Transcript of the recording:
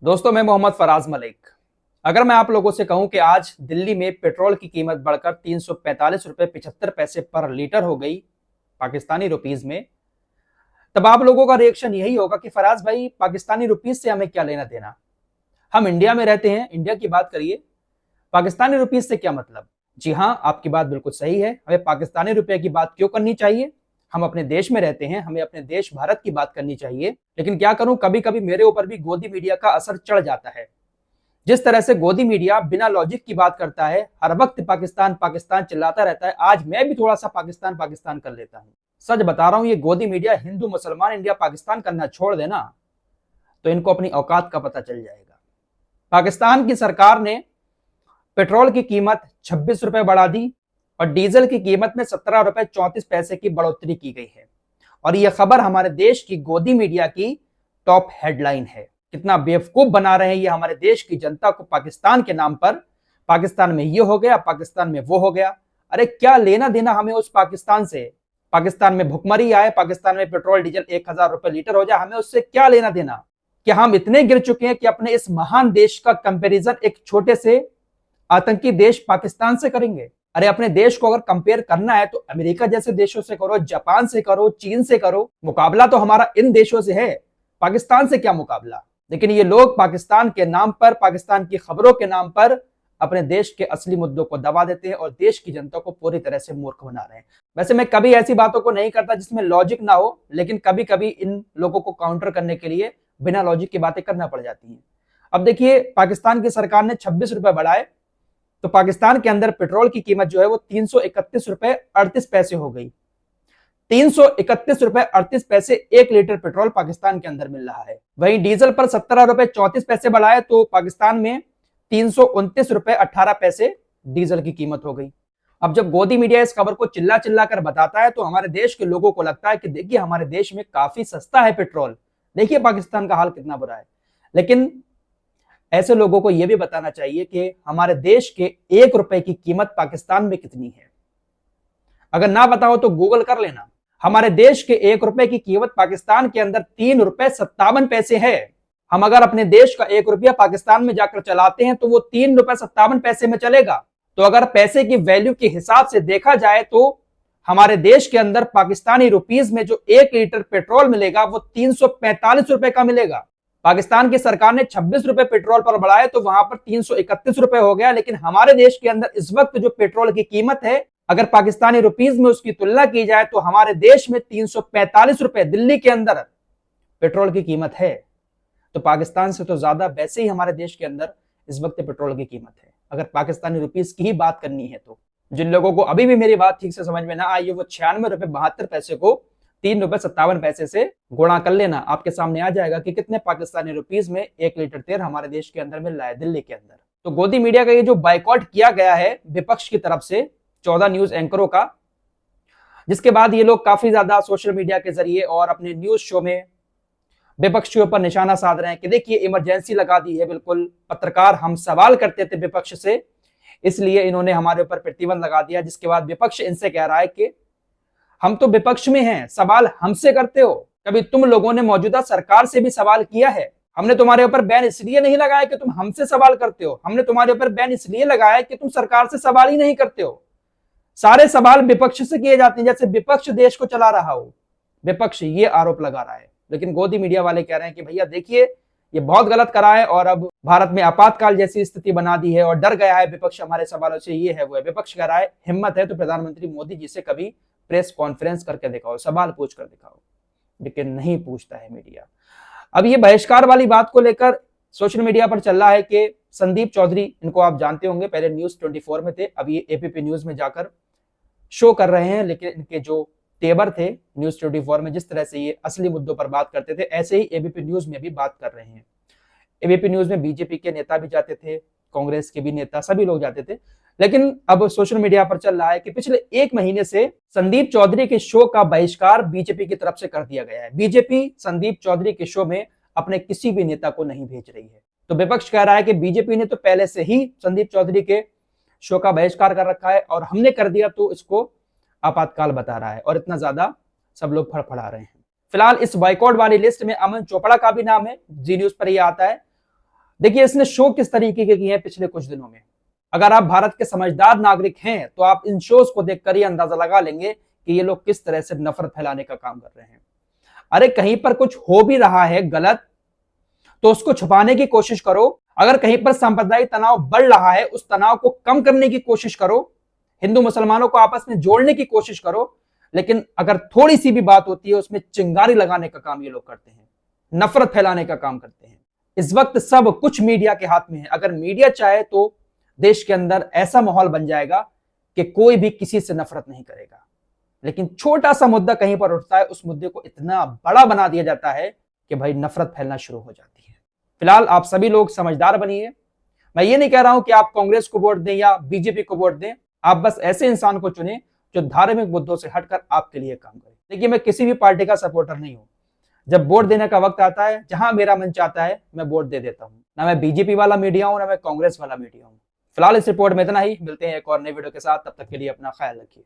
दोस्तों, मैं मोहम्मद फराज मलिक। अगर मैं आप लोगों से कहूं कि आज दिल्ली में पेट्रोल की कीमत बढ़कर 345 रुपए 75 पैसे पर लीटर हो गई पाकिस्तानी रुपीज में, तब आप लोगों का रिएक्शन यही होगा कि फराज भाई, पाकिस्तानी रुपीज से हमें क्या लेना देना। हम इंडिया में रहते हैं, इंडिया की बात करिए, पाकिस्तानी रुपीज से क्या मतलब। जी हाँ, आपकी बात बिल्कुल सही है। हमें पाकिस्तानी रुपए की बात क्यों करनी चाहिए? हम अपने देश में रहते हैं, हमें अपने देश भारत की बात करनी चाहिए। लेकिन क्या करूं, कभी कभी मेरे ऊपर भी गोदी मीडिया का असर चढ़ जाता है। जिस तरह से गोदी मीडिया बिना लॉजिक की बात करता है, हर वक्त पाकिस्तान पाकिस्तान चिल्लाता रहता है, आज मैं भी थोड़ा सा पाकिस्तान पाकिस्तान कर लेता हूं। सच बता रहा हूं, ये गोदी मीडिया हिंदू मुसलमान इंडिया पाकिस्तान करना छोड़ देना तो इनको अपनी औकात का पता चल जाएगा। पाकिस्तान की सरकार ने पेट्रोल की कीमत 26 रुपए बढ़ा दी और डीजल की कीमत में 17 रुपए 34 पैसे की बढ़ोतरी की गई है। और यह खबर हमारे देश की गोदी मीडिया की टॉप हेडलाइन है। कितना बेवकूफ बना रहे हैं ये हमारे देश की जनता को पाकिस्तान के नाम पर। पाकिस्तान में ये हो गया, पाकिस्तान में वो हो गया। अरे क्या लेना देना हमें उस पाकिस्तान से? पाकिस्तान में भुखमरी आए, पाकिस्तान में पेट्रोल डीजल 1000 रुपए लीटर हो जाए, हमें उससे क्या लेना देना? कि हम इतने गिर चुके हैं कि अपने इस महान देश का कंपैरिजन एक छोटे से आतंकी देश पाकिस्तान से करेंगे? अरे अपने देश को अगर कंपेयर करना है तो अमेरिका जैसे देशों से करो, जापान से करो, चीन से करो। मुकाबला तो हमारा इन देशों से है, पाकिस्तान से क्या मुकाबला? लेकिन ये लोग पाकिस्तान के नाम पर, पाकिस्तान की खबरों के नाम पर अपने देश के असली मुद्दों को दबा देते हैं और देश की जनता को पूरी तरह से मूर्ख बना रहे हैं। वैसे मैं कभी ऐसी बातों को नहीं करता जिसमें लॉजिक ना हो, लेकिन कभी कभी इन लोगों को काउंटर करने के लिए बिना लॉजिक की बातें करना पड़ जाती हैं। अब देखिए, पाकिस्तान की सरकार ने 26 रुपए बढ़ाए तो पाकिस्तान के अंदर पेट्रोल की कीमत जो है वो 331 रुपए 38 पैसे हो गई। 331 रुपए 38 पैसे 1 लीटर पेट्रोल पाकिस्तान के अंदर मिल रहा है। वहीं डीजल पर 17 रुपए 34 पैसे बढ़ाए तो पाकिस्तान में 329 रुपए 18 पैसे डीजल की कीमत हो गई। अब जब गोदी मीडिया इस खबर को चिल्ला चिल्ला कर बताता है तो हमारे देश के लोगों को लगता है कि देखिए हमारे देश में काफी सस्ता है पेट्रोल, देखिए पाकिस्तान का हाल कितना बुरा है। लेकिन ऐसे लोगों को यह भी बताना चाहिए कि हमारे देश के 1 रुपए की कीमत पाकिस्तान में कितनी है। अगर ना बताओ तो गूगल कर लेना। हमारे देश के 1 रुपए की कीमत पाकिस्तान के अंदर 3 रुपए 57 पैसे है। हम अगर अपने देश का 1 रुपया पाकिस्तान में जाकर चलाते हैं तो वो 3 रुपए 57 पैसे में चलेगा। तो अगर पैसे की वैल्यू के हिसाब से देखा जाए तो हमारे देश के अंदर पाकिस्तानी रुपीज में जो 1 लीटर पेट्रोल मिलेगा वो 345 रुपए का मिलेगा। पाकिस्तान की सरकार ने 26 रुपए पेट्रोल पर बढ़ाए तो वहां पर 331 रुपए हो गया। लेकिन हमारे देश के अंदर इस वक्त जो पेट्रोल की कीमत है, अगर पाकिस्तानी रुपीज में उसकी तुलना की जाए तो हमारे देश में 345 रुपए दिल्ली के अंदर पेट्रोल की कीमत है। तो पाकिस्तान से तो ज्यादा वैसे ही हमारे देश के अंदर इस वक्त पेट्रोल की कीमत है, अगर पाकिस्तानी रुपीज की ही बात करनी है तो। जिन लोगों को अभी भी मेरी बात ठीक से समझ में ना आई, वो 96 रुपए 72 पैसे को 3 रुपए 57 पैसे से गुणा कर लेना, आपके सामने आ जाएगा कि कितने पाकिस्तानी रुपीज में 1 लीटर तेल हमारे देश के अंदर मिल रहा है, दिल्ली के अंदर। तो गोदी मीडिया का ये जो बाइकआउट किया गया है विपक्ष की तरफ से 14 न्यूज एंकरों का, जिसके बाद ये लोग काफी ज्यादा सोशल मीडिया के जरिए और अपने न्यूज शो में विपक्ष के ऊपर निशाना साध रहे हैं कि देखिए इमरजेंसी लगा दी है। बिल्कुल, पत्रकार हम सवाल करते थे विपक्ष से, इसलिए इन्होंने हमारे ऊपर प्रतिबंध लगा दिया। जिसके बाद विपक्ष इनसे कह रहा है कि हम तो विपक्ष में हैं, सवाल हमसे करते हो, कभी तुम लोगों ने मौजूदा सरकार से भी सवाल किया है? हमने तुम्हारे ऊपर बैन इसलिए नहीं लगाया कि तुम हमसे सवाल करते हो, हमने तुम्हारे ऊपर बैन इसलिए लगाया कि तुम सरकार से सवाल ही नहीं करते हो। सारे सवाल विपक्ष से किए जाते हैं, जैसे विपक्ष देश को चला रहा हो। विपक्ष ये आरोप लगा रहा है, लेकिन गोदी मीडिया वाले कह रहे हैं कि भैया देखिए ये बहुत गलत करा है और अब भारत में आपातकाल जैसी स्थिति बना दी है और डर गया है विपक्ष हमारे सवालों से, ये है वो है। विपक्ष कह रहा है हिम्मत है तो प्रधानमंत्री मोदी जी से कभी प्रेस कॉन्फ्रेंस करके दिखाओ, सवाल पूछ कर दिखाओ। लेकिन नहीं पूछता है मीडिया। अब ये बहिष्कार वाली बात को लेकर सोशल मीडिया पर चल रहा है कि संदीप चौधरी, इनको आप जानते होंगे, पहले न्यूज 24 में थे, अब ये एपीपी न्यूज में जाकर शो कर रहे हैं। लेकिन इनके जो तेवर थे न्यूज 24 में, जिस तरह से ये असली मुद्दों पर बात करते थे, ऐसे ही एबीपी न्यूज में भी बात कर रहे हैं। एबीपी न्यूज में बीजेपी के नेता भी जाते थे, कांग्रेस के भी नेता, सभी लोग जाते थे। लेकिन अब सोशल मीडिया पर चल रहा है कि पिछले 1 महीने से संदीप चौधरी के शो का बहिष्कार बीजेपी की तरफ से कर दिया गया है। बीजेपी संदीप चौधरी के शो में अपने किसी भी नेता को नहीं भेज रही है। तो विपक्ष कह रहा है कि बीजेपी ने तो पहले से ही संदीप चौधरी के शो का बहिष्कार कर रखा है और हमने कर दिया तो इसको आपातकाल बता रहा है, और इतना ज्यादा सब लोग फड़फड़ा रहे हैं। फिलहाल इस बॉयकॉट वाली लिस्ट में अमन चोपड़ा का भी नाम है, जी न्यूज पर यह आता है। देखिए इसने शो किस तरीके के किए हैं पिछले कुछ दिनों में। अगर आप भारत के समझदार नागरिक हैं तो आप इन शोज को देखकर ही अंदाजा लगा लेंगे कि ये लोग किस तरह से नफरत फैलाने का काम कर रहे हैं। अरे कहीं पर कुछ हो भी रहा है गलत तो उसको छुपाने की कोशिश करो। अगर कहीं पर सांप्रदायिक तनाव बढ़ रहा है उस तनाव को कम करने की कोशिश करो, हिंदू मुसलमानों को आपस में जोड़ने की कोशिश करो। लेकिन अगर थोड़ी सी भी बात होती है उसमें चिंगारी लगाने का काम ये लोग करते हैं, नफरत फैलाने का काम करते हैं। इस वक्त सब कुछ मीडिया के हाथ में है। अगर मीडिया चाहे तो देश के अंदर ऐसा माहौल बन जाएगा कि कोई भी किसी से नफरत नहीं करेगा। लेकिन छोटा सा मुद्दा कहीं पर उठता है, उस मुद्दे को इतना बड़ा बना दिया जाता है कि भाई नफरत फैलना शुरू हो जाती है। फिलहाल आप सभी लोग समझदार बनिए। मैं ये नहीं कह रहा हूं कि आप कांग्रेस को वोट दें या बीजेपी को वोट दें। आप बस ऐसे इंसान को चुने जो धार्मिक मुद्दों से हटकर आपके लिए काम करे। देखिए मैं किसी भी पार्टी का सपोर्टर नहीं हूं। जब वोट देने का वक्त आता है, जहां मेरा मन चाहता है मैं वोट दे देता हूं। ना मैं बीजेपी वाला मीडिया हूं, ना मैं कांग्रेस वाला मीडिया हूं। फिलहाल इस रिपोर्ट में इतना ही। मिलते हैं एक और नई वीडियो के साथ, तब तक के लिए अपना ख्याल रखिए।